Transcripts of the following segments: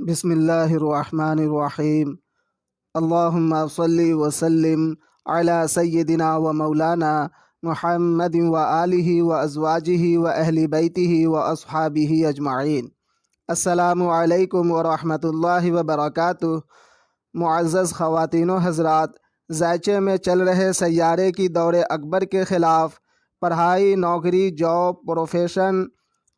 بسم اللہ الرحمن الرحیم۔ اللہم صلی وسلم علی سیدنا و مولانا محمد و آلہ و ازواجہ و اہل بیتہ و اصحابہ اجمعین۔ السلام علیکم ورحمۃ اللہ وبرکاتہ۔ معزز خواتین و حضرات، ذائچے میں چل رہے سیارے کی دور اکبر کے خلاف پڑھائی، نوکری، جاب، پروفیشن،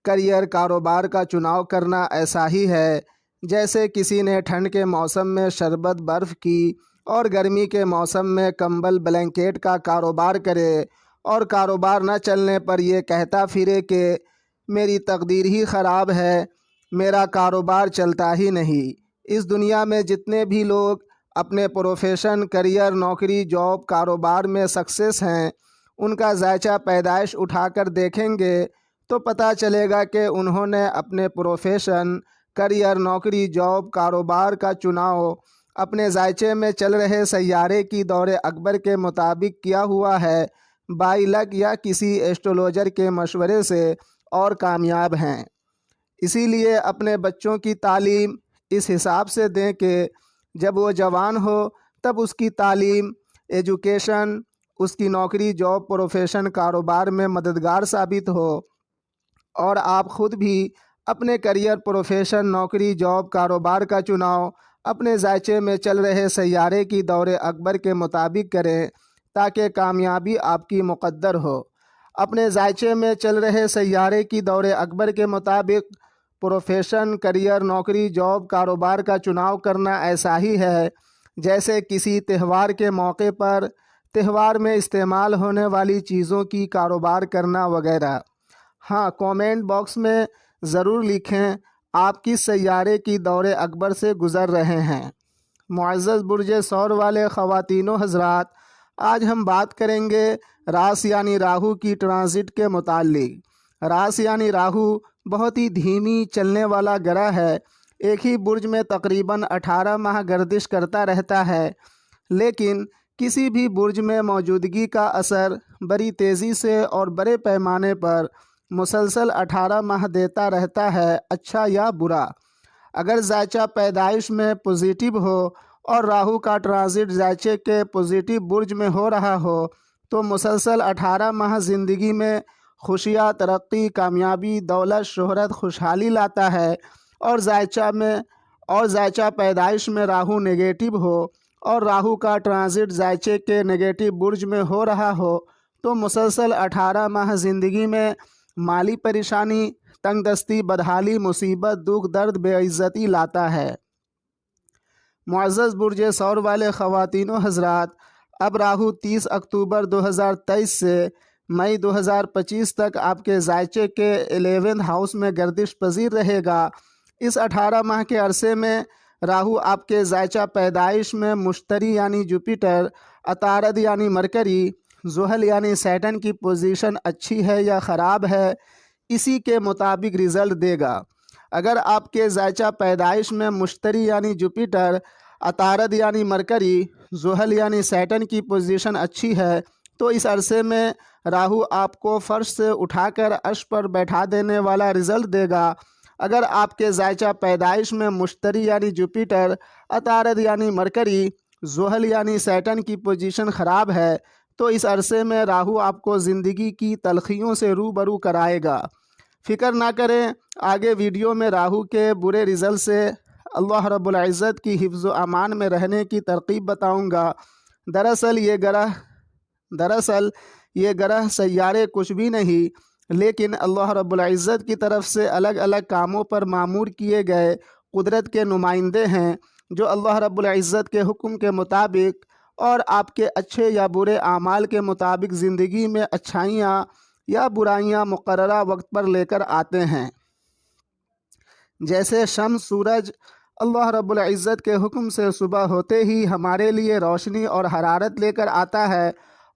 کریئر، کاروبار کا چناؤ کرنا ایسا ہی ہے جیسے کسی نے ٹھنڈ کے موسم میں شربت برف کی اور گرمی کے موسم میں کمبل بلینکیٹ کا کاروبار کرے اور کاروبار نہ چلنے پر یہ کہتا پھرے کہ میری تقدیر ہی خراب ہے، میرا کاروبار چلتا ہی نہیں۔ اس دنیا میں جتنے بھی لوگ اپنے پروفیشن، کریئر، نوکری، جاب، کاروبار میں سکسیس ہیں، ان کا ذائچہ پیدائش اٹھا کر دیکھیں گے تو پتہ چلے گا کہ انہوں نے اپنے پروفیشن، کریئر، نوکری، جاب، کاروبار کا چناؤ اپنے ذائچے میں چل رہے سیارے کی دور اکبر کے مطابق کیا ہوا ہے، بائی لک یا کسی ایسٹرولوجر کے مشورے سے، اور کامیاب ہیں۔ اسی لیے اپنے بچوں کی تعلیم اس حساب سے دیں کہ جب وہ جوان ہو تب اس کی تعلیم، ایجوکیشن، اس کی نوکری، جاب، پروفیشن، کاروبار میں مددگار ثابت ہو، اور آپ خود بھی اپنے کریئر، پروفیشن، نوکری، جاب، کاروبار کا چناؤ اپنے ذائچے میں چل رہے سیارے کی دور اکبر کے مطابق کریں تاکہ کامیابی آپ کی مقدر ہو۔ اپنے ذائچے میں چل رہے سیارے کی دور اکبر کے مطابق پروفیشن، کریئر، نوکری، جاب، کاروبار کا چناؤ کرنا ایسا ہی ہے جیسے کسی تہوار کے موقع پر تہوار میں استعمال ہونے والی چیزوں کی کاروبار کرنا وغیرہ۔ ہاں، کومنٹ باکس میں ضرور لکھیں آپ کس سیارے کی دور اکبر سے گزر رہے ہیں۔ معزز برج ثور والے خواتین و حضرات، آج ہم بات کریں گے راس یعنی راہو کی ٹرانزٹ کے متعلق۔ راس یعنی راہو بہت ہی دھیمی چلنے والا گرہ ہے، ایک ہی برج میں تقریباً 18 ماہ گردش کرتا رہتا ہے، لیکن کسی بھی برج میں موجودگی کا اثر بڑی تیزی سے اور بڑے پیمانے پر مسلسل 18 ماہ دیتا رہتا ہے، اچھا یا برا۔ اگر ذائچہ پیدائش میں پوزیٹیو ہو اور راہو کا ٹرانزٹ ذائچے کے پوزیٹیو برج میں ہو رہا ہو تو مسلسل 18 ماہ زندگی میں خوشیاں، ترقی، کامیابی، دولت، شہرت، خوشحالی لاتا ہے، اور ذائچہ پیدائش میں راہو نگیٹو ہو اور راہو کا ٹرانزٹ ذائچے کے نگیٹو برج میں ہو رہا ہو تو مسلسل 18 ماہ زندگی میں مالی پریشانی، تنگ دستی، بدحالی، مصیبت، دکھ، درد، بے عزتی لاتا ہے۔ معزز برج ثور والے خواتین و حضرات، اب راہو 30 اکتوبر 2023 سے مئی 2025 تک آپ کے ذائچے کے 11 ہاؤس میں گردش پذیر رہے گا۔ اس 18 ماہ کے عرصے میں راہو آپ کے ذائچہ پیدائش میں مشتری یعنی جوپیٹر، عطارد یعنی مرکری، زحل یعنی سیٹن کی پوزیشن اچھی ہے یا خراب ہے، اسی کے مطابق رزلٹ دے گا۔ اگر آپ کے ذائچہ پیدائش میں مشتری یعنی جوپیٹر، عطارد یعنی مرکری، زحل یعنی سیٹن کی پوزیشن اچھی ہے تو اس عرصے میں راہو آپ کو فرش سے اٹھا کر عرش پر بیٹھا دینے والا رزلٹ دے گا۔ اگر آپ کے ذائچہ پیدائش میں مشتری یعنی جوپیٹر، عطارد یعنی مرکری، زحل یعنی سیٹن کی پوزیشن خراب ہے تو اس عرصے میں راہو آپ کو زندگی کی تلخیوں سے روبرو کرائے گا۔ فکر نہ کریں، آگے ویڈیو میں راہو کے برے رزلٹ سے اللہ رب العزت کی حفظ و امان میں رہنے کی ترغیب بتاؤں گا۔ دراصل یہ گرہ سیارے کچھ بھی نہیں، لیکن اللہ رب العزت کی طرف سے الگ الگ کاموں پر معمور کیے گئے قدرت کے نمائندے ہیں، جو اللہ رب العزت کے حکم کے مطابق اور آپ کے اچھے یا برے اعمال کے مطابق زندگی میں اچھائیاں یا برائیاں مقررہ وقت پر لے کر آتے ہیں۔ جیسے شمس، سورج اللہ رب العزت کے حکم سے صبح ہوتے ہی ہمارے لیے روشنی اور حرارت لے کر آتا ہے،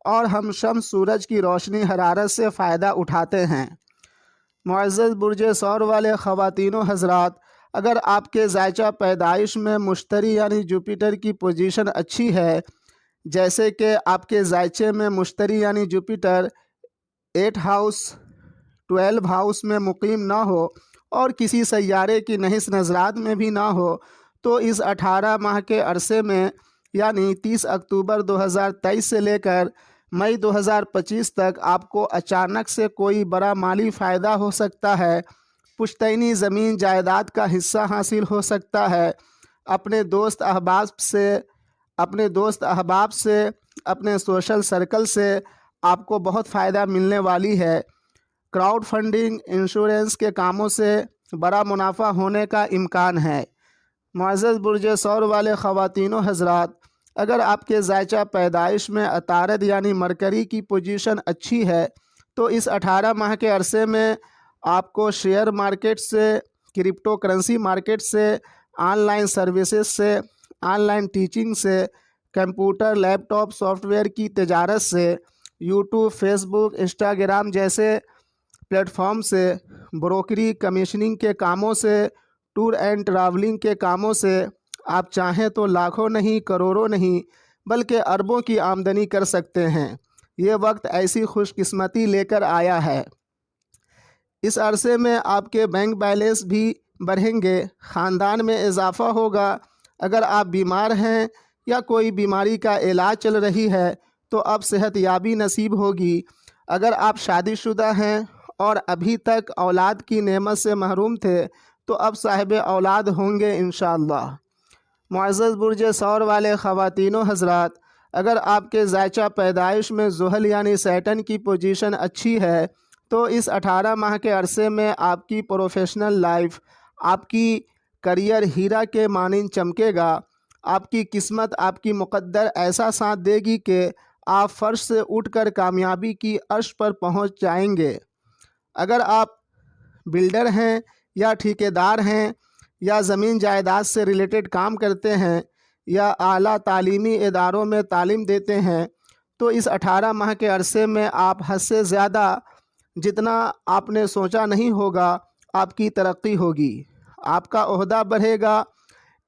اور ہم شمس، سورج کی روشنی، حرارت سے فائدہ اٹھاتے ہیں۔ معزز برج ثور والے خواتین و حضرات، اگر آپ کے ذائچہ پیدائش میں مشتری یعنی جوپیٹر کی پوزیشن اچھی ہے، جیسے کہ آپ کے ذائچے میں مشتری یعنی جوپیٹر 8 ہاؤس 12 ہاؤس میں مقیم نہ ہو اور کسی سیارے کی نحس نظرات میں بھی نہ ہو تو اس 18 ماہ کے عرصے میں یعنی 30 اکتوبر 2023 سے لے کر مئی 2025 تک آپ کو اچانک سے کوئی بڑا مالی فائدہ ہو سکتا ہے، پشتینی زمین جائیداد کا حصہ حاصل ہو سکتا ہے، اپنے دوست احباب سے اپنے سوشل سرکل سے آپ کو بہت فائدہ ملنے والی ہے۔ کراؤڈ فنڈنگ، انشورنس کے کاموں سے بڑا منافع ہونے کا امکان ہے۔ معزز برج ثور والے خواتین و حضرات، اگر آپ کے ذائچہ پیدائش میں عطارد یعنی مرکری کی پوزیشن اچھی ہے تو اس 18 ماہ کے عرصے میں آپ کو شیئر مارکیٹ سے، کرپٹو کرنسی مارکیٹ سے، آن لائن سروسز سے، آن لائن ٹیچنگ سے، computer laptop software کی تجارت سے، یوٹیوب، فیس بک، انسٹاگرام جیسے پلیٹ فارم سے، بروکری کمیشننگ کے کاموں سے، ٹور اینڈ ٹریولنگ کے کاموں سے آپ چاہیں تو لاکھوں نہیں، کروڑوں نہیں بلکہ اربوں کی آمدنی کر سکتے ہیں۔ یہ وقت ایسی خوش قسمتی لے کر آیا ہے۔ اس عرصے میں آپ کے بینک بیلنس بھی بڑھیں گے، خاندان میں اضافہ ہوگا۔ اگر آپ بیمار ہیں یا کوئی بیماری کا علاج چل رہی ہے تو اب صحت یابی نصیب ہوگی۔ اگر آپ شادی شدہ ہیں اور ابھی تک اولاد کی نعمت سے محروم تھے تو اب صاحب اولاد ہوں گے انشاءاللہ۔ معزز برج ثور والے خواتین و حضرات، اگر آپ کے ذائچہ پیدائش میں زحل یعنی سیٹن کی پوزیشن اچھی ہے تو اس 18 ماہ کے عرصے میں آپ کی پروفیشنل لائف، آپ کی کریئر ہیرا کے مانند چمکے گا۔ آپ کی قسمت، آپ کی مقدر ایسا ساتھ دے گی کہ آپ فرش سے اٹھ کر کامیابی کی عرش پر پہنچ جائیں گے۔ اگر آپ بلڈر ہیں یا ٹھیکیدار ہیں یا زمین جائیداد سے ریلیٹڈ کام کرتے ہیں یا اعلیٰ تعلیمی اداروں میں تعلیم دیتے ہیں تو اس 18 ماہ کے عرصے میں آپ حد سے زیادہ، جتنا آپ نے سوچا نہیں ہوگا، آپ کی ترقی ہوگی، آپ کا عہدہ بڑھے گا،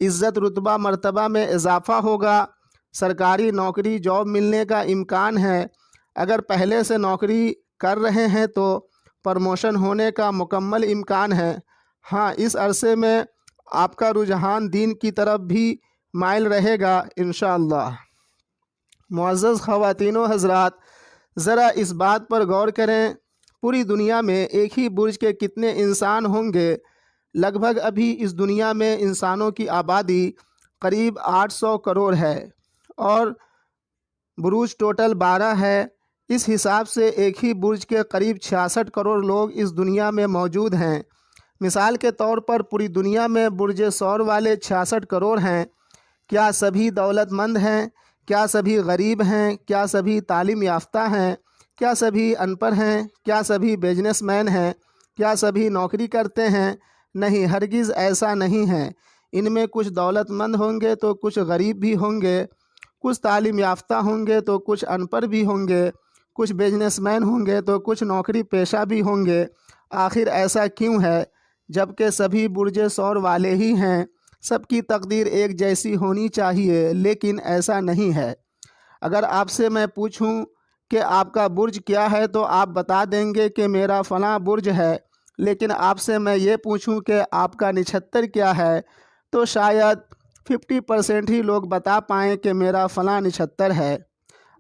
عزت رتبہ مرتبہ میں اضافہ ہوگا، سرکاری نوکری جاب ملنے کا امکان ہے۔ اگر پہلے سے نوکری کر رہے ہیں تو پروموشن ہونے کا مکمل امکان ہے۔ ہاں، اس عرصے میں آپ کا رجحان دین کی طرف بھی مائل رہے گا انشاءاللہ۔ معزز خواتین و حضرات، ذرا اس بات پر غور کریں، پوری دنیا میں ایک ہی برج کے کتنے انسان ہوں گے؟ لگ بھگ ابھی اس دنیا میں انسانوں کی آبادی قریب 800 کروڑ ہے اور بروج ٹوٹل 12 ہے۔ اس حساب سے ایک ہی برج کے قریب 66 کروڑ لوگ اس دنیا میں موجود ہیں۔ مثال کے طور پر پوری دنیا میں برج ثور والے 66 کروڑ ہیں۔ کیا سبھی دولت مند ہیں؟ کیا سبھی غریب ہیں؟ کیا سبھی تعلیم یافتہ ہیں؟ کیا سبھی ان پڑھ ہیں؟ کیا سبھی بزنس مین ہیں؟ کیا سبھی نوکری کرتے ہیں؟ نہیں، ہرگز ایسا نہیں ہے۔ ان میں کچھ دولت مند ہوں گے تو کچھ غریب بھی ہوں گے، کچھ تعلیم یافتہ ہوں گے تو کچھ ان پڑھ بھی ہوں گے، کچھ بزنس مین ہوں گے تو کچھ نوکری پیشہ بھی ہوں گے۔ آخر ایسا کیوں ہے؟ جبکہ سبھی برج ثور والے ہی ہیں، سب کی تقدیر ایک جیسی ہونی چاہیے، لیکن ایسا نہیں ہے۔ اگر آپ سے میں پوچھوں کہ آپ کا برج کیا ہے تو آپ بتا دیں گے کہ میرا فلاں برج ہے، لیکن آپ سے میں یہ پوچھوں کہ آپ کا نچھتر کیا ہے تو شاید 50% ہی لوگ بتا پائیں کہ میرا فلاں نچھتر ہے۔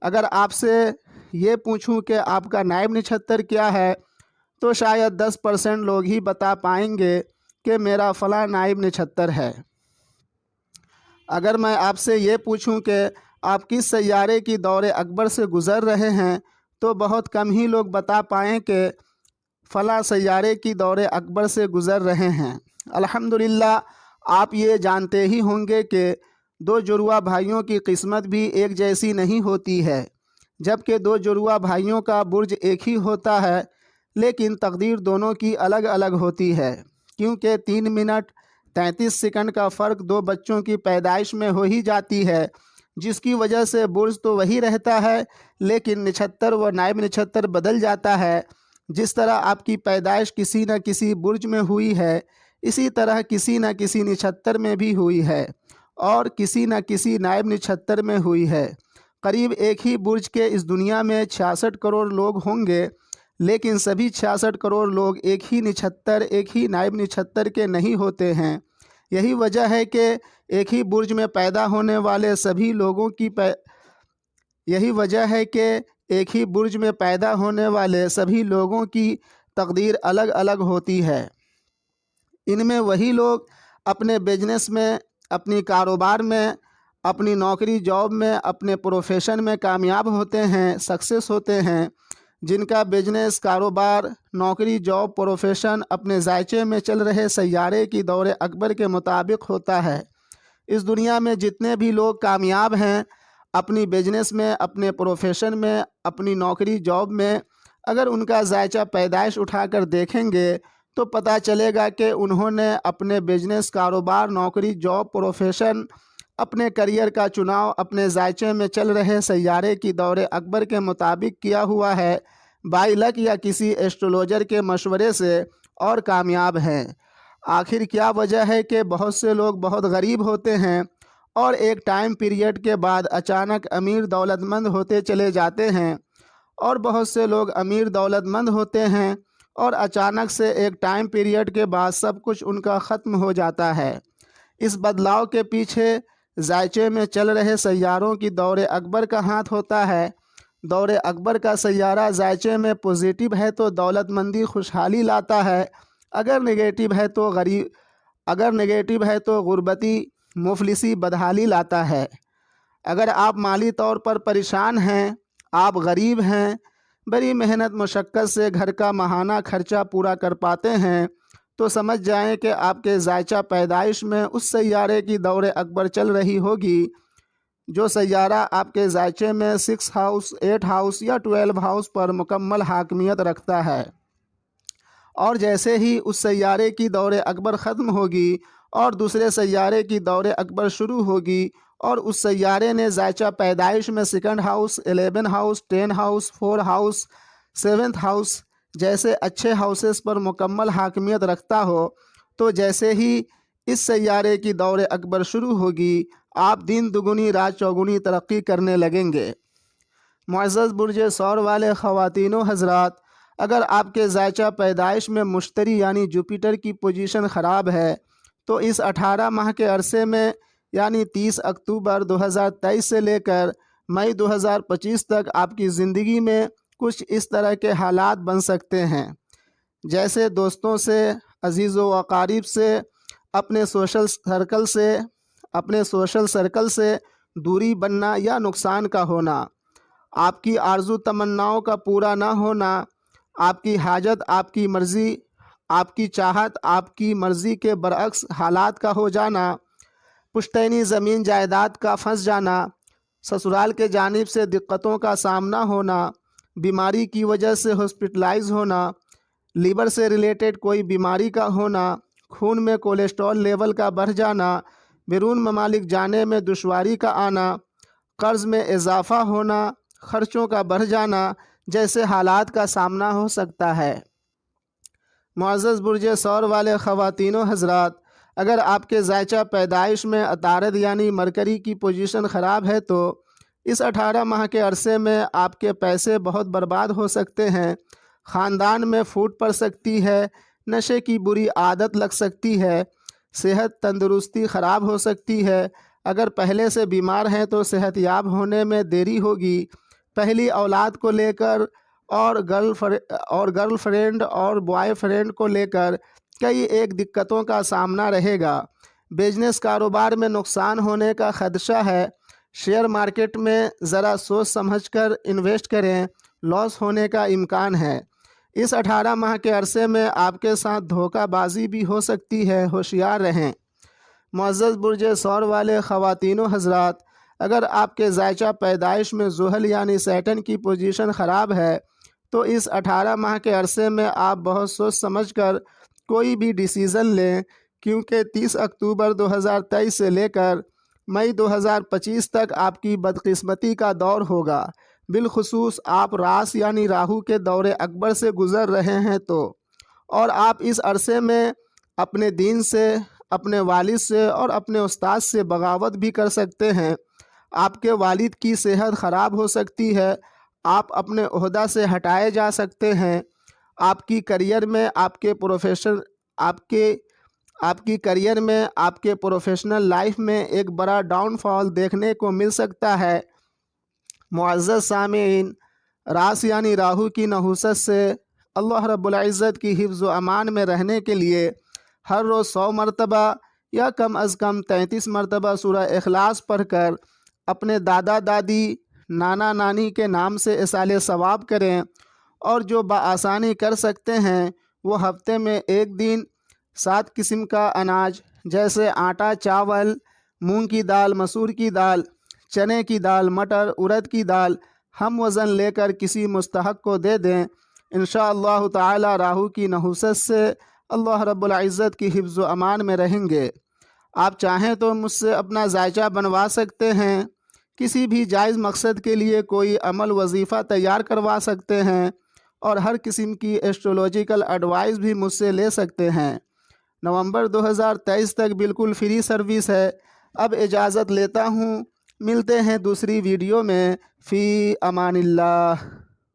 اگر آپ سے یہ پوچھوں کہ آپ کا نائب نچھتر کیا ہے تو شاید 10% لوگ ہی بتا پائیں گے کہ میرا فلاں نائب نچھتر ہے۔ اگر میں آپ سے یہ پوچھوں کہ آپ کس سیارے کی دور اکبر سے گزر رہے ہیں تو بہت کم ہی لوگ بتا پائیں کہ فلاں سیارے کی دور اکبر سے گزر رہے ہیں۔ الحمدللہ، آپ یہ جانتے ہی ہوں گے کہ دو جڑواں بھائیوں کی قسمت بھی ایک جیسی نہیں ہوتی ہے۔ جبکہ دو جڑواں بھائیوں کا برج ایک ہی ہوتا ہے لیکن تقدیر دونوں کی الگ الگ ہوتی ہے، کیونکہ 3 منٹ 33 سیکنڈ کا فرق دو بچوں کی پیدائش میں ہو ہی جاتی ہے، جس کی وجہ سے برج تو وہی رہتا ہے لیکن نچھتر و نائب نچھتر بدل جاتا ہے۔ جس طرح آپ کی پیدائش کسی نہ کسی برج میں ہوئی ہے، اسی طرح کسی نہ کسی نچھتر میں بھی ہوئی ہے اور کسی نہ کسی نائب نچھتر میں ہوئی ہے۔ قریب ایک ہی برج کے اس دنیا میں 66 کروڑ لوگ ہوں گے۔ لیکن سبھی 66 کروڑ لوگ ایک ہی نائب نچھتر کے نہیں ہوتے ہیں۔ یہی وجہ ہے کہ ایک ہی برج میں پیدا ہونے والے سبھی لوگوں کی تقدیر الگ الگ ہوتی ہے۔ ان میں وہی لوگ اپنے بزنس میں، اپنی کاروبار میں، اپنی نوکری جاب میں، اپنے پروفیشن میں کامیاب ہوتے ہیں، سکسیس ہوتے ہیں، جن کا بزنس، کاروبار، نوکری جاب، پروفیشن اپنے ذائچے میں چل رہے سیارے کی دور اکبر کے مطابق ہوتا ہے۔ اس دنیا میں جتنے بھی لوگ کامیاب ہیں اپنی بزنس میں، اپنے پروفیشن میں، اپنی نوکری جاب میں، اگر ان کا ذائچہ پیدائش اٹھا کر دیکھیں گے تو پتہ چلے گا کہ انہوں نے اپنے بزنس، کاروبار، نوکری جاب، پروفیشن، اپنے کریئر کا چناؤ اپنے ذائچے میں چل رہے سیارے کی دور اکبر کے مطابق کیا ہوا ہے، بائی لک یا کسی ایسٹرولوجر کے مشورے سے، اور کامیاب ہیں۔ آخر کیا وجہ ہے کہ بہت سے لوگ بہت غریب ہوتے ہیں اور ایک ٹائم پیریڈ کے بعد اچانک امیر دولت مند ہوتے چلے جاتے ہیں، اور بہت سے لوگ امیر دولت مند ہوتے ہیں اور اچانک سے ایک ٹائم پیریڈ کے بعد سب کچھ ان کا ختم ہو جاتا ہے؟ اس بدلاؤ کے پیچھے ذائچے میں چل رہے سیاروں کی دور اکبر کا ہاتھ ہوتا ہے۔ دور اکبر کا سیارہ ذائچے میں پوزیٹو ہے تو دولت مندی، خوشحالی لاتا ہے، اگر نگیٹو ہے تو غربتی، مفلسی، بدحالی لاتا ہے۔ اگر آپ مالی طور پر پریشان ہیں، آپ غریب ہیں، بڑی محنت مشقت سے گھر کا ماہانہ خرچہ پورا کر پاتے ہیں، تو سمجھ جائیں کہ آپ کے ذائچہ پیدائش میں اس سیارے کی دور اکبر چل رہی ہوگی جو سیارہ آپ کے ذائچے میں 6 ہاؤس، 8 ہاؤس یا 12 ہاؤس پر مکمل حاکمیت رکھتا ہے۔ اور جیسے ہی اس سیارے کی دور اکبر ختم ہوگی اور دوسرے سیارے کی دور اکبر شروع ہوگی، اور اس سیارے نے ذائچہ پیدائش میں 2 house, 11 house, 10 house, 4 house, 7 house جیسے اچھے ہاؤسز پر مکمل حاکمیت رکھتا ہو، تو جیسے ہی اس سیارے کی دور اکبر شروع ہوگی آپ دن دگنی رات چوگنی ترقی کرنے لگیں گے۔ معزز برج ثور والے خواتین و حضرات، اگر آپ کے ذائچہ پیدائش میں مشتری یعنی جوپیٹر کی پوزیشن خراب ہے تو اس 18 ماہ کے عرصے میں یعنی 30 اکتوبر 2023 سے لے کر مئی 2025 تک آپ کی زندگی میں کچھ اس طرح کے حالات بن سکتے ہیں، جیسے دوستوں سے، عزیز و اقارب سے، اپنے سوشل سرکل سے دوری بننا یا نقصان کا ہونا، آپ کی آرزو تمناؤں کا پورا نہ ہونا، آپ کی حاجت، آپ کی مرضی، آپ کی چاہت آپ کی مرضی کے برعکس حالات کا ہو جانا، پشتینی زمین جائیداد کا پھنس جانا، سسرال کے جانب سے دقتوں کا سامنا ہونا، بیماری کی وجہ سے ہاسپٹلائز ہونا، لیور سے ریلیٹڈ کوئی بیماری کا ہونا، خون میں کولیسٹرول لیول کا بڑھ جانا، بیرون ممالک جانے میں دشواری کا آنا، قرض میں اضافہ ہونا، خرچوں کا بڑھ جانا جیسے حالات کا سامنا ہو سکتا ہے۔ معزز برج ثور والے خواتین و حضرات، اگر آپ کے ذائچہ پیدائش میں عطارد یعنی مرکری کی پوزیشن خراب ہے تو اس 18 ماہ کے عرصے میں آپ کے پیسے بہت برباد ہو سکتے ہیں، خاندان میں پھوٹ پڑ سکتی ہے، نشے کی بری عادت لگ سکتی ہے، صحت تندرستی خراب ہو سکتی ہے، اگر پہلے سے بیمار ہیں تو صحت یاب ہونے میں دیری ہوگی، پہلی اولاد کو لے کر اور گرل فرینڈ اور بوائے فرینڈ کو لے کر کئی ایک دقتوں کا سامنا رہے گا، بزنس کاروبار میں نقصان ہونے کا خدشہ ہے، شیئر مارکیٹ میں ذرا سوچ سمجھ کر انویسٹ کریں، لاس ہونے کا امکان ہے۔ اس 18 ماہ کے عرصے میں آپ کے ساتھ دھوکہ بازی بھی ہو سکتی ہے، ہوشیار رہیں۔ معزز برج ثور والے خواتین و حضرات، اگر آپ کے ذائچہ پیدائش میں زحل یعنی سیٹن کی پوزیشن خراب ہے تو اس 18 ماہ کے عرصے میں آپ بہت سوچ سمجھ کر کوئی بھی ڈیسیزن لیں، کیونکہ 30 اکتوبر 2023 سے لے کر مئی 2025 تک آپ کی بدقسمتی کا دور ہوگا، بالخصوص آپ راس یعنی راہو کے دور اکبر سے گزر رہے ہیں تو، اور آپ اس عرصے میں اپنے دین سے، اپنے والد سے اور اپنے استاد سے بغاوت بھی کر سکتے ہیں، آپ کے والد کی صحت خراب ہو سکتی ہے، آپ اپنے عہدہ سے ہٹائے جا سکتے ہیں۔ آپ کی کیریئر میں آپ کی کیریئر میں آپ کے پروفیشنل لائف میں ایک بڑا ڈاؤن فال دیکھنے کو مل سکتا ہے۔ معزز سامعین، راس یعنی راہو کی نحوست سے اللہ رب العزت کی حفظ و امان میں رہنے کے لیے ہر روز 100 مرتبہ یا کم از کم 33 مرتبہ سورہ اخلاص پڑھ کر اپنے دادا دادی، نانا نانی کے نام سے ایصال ثواب کریں، اور جو بآسانی کر سکتے ہیں وہ ہفتے میں ایک دن 7 قسم کا اناج جیسے آٹا، چاول، مونگ کی دال، مسور کی دال، چنے کی دال، مٹر، ارد کی دال ہم وزن لے کر کسی مستحق کو دے دیں۔ انشاءاللہ تعالی راہو کی نحوست سے اللہ رب العزت کی حفظ و امان میں رہیں گے۔ آپ چاہیں تو مجھ سے اپنا ذائچہ بنوا سکتے ہیں، کسی بھی جائز مقصد کے لیے کوئی عمل وظیفہ تیار کروا سکتے ہیں، اور ہر قسم کی ایسٹرولوجیکل ایڈوائس بھی مجھ سے لے سکتے ہیں۔ نومبر 2023 تک بالکل فری سروس ہے۔ اب اجازت لیتا ہوں، ملتے ہیں دوسری ویڈیو میں۔ فی امان اللہ۔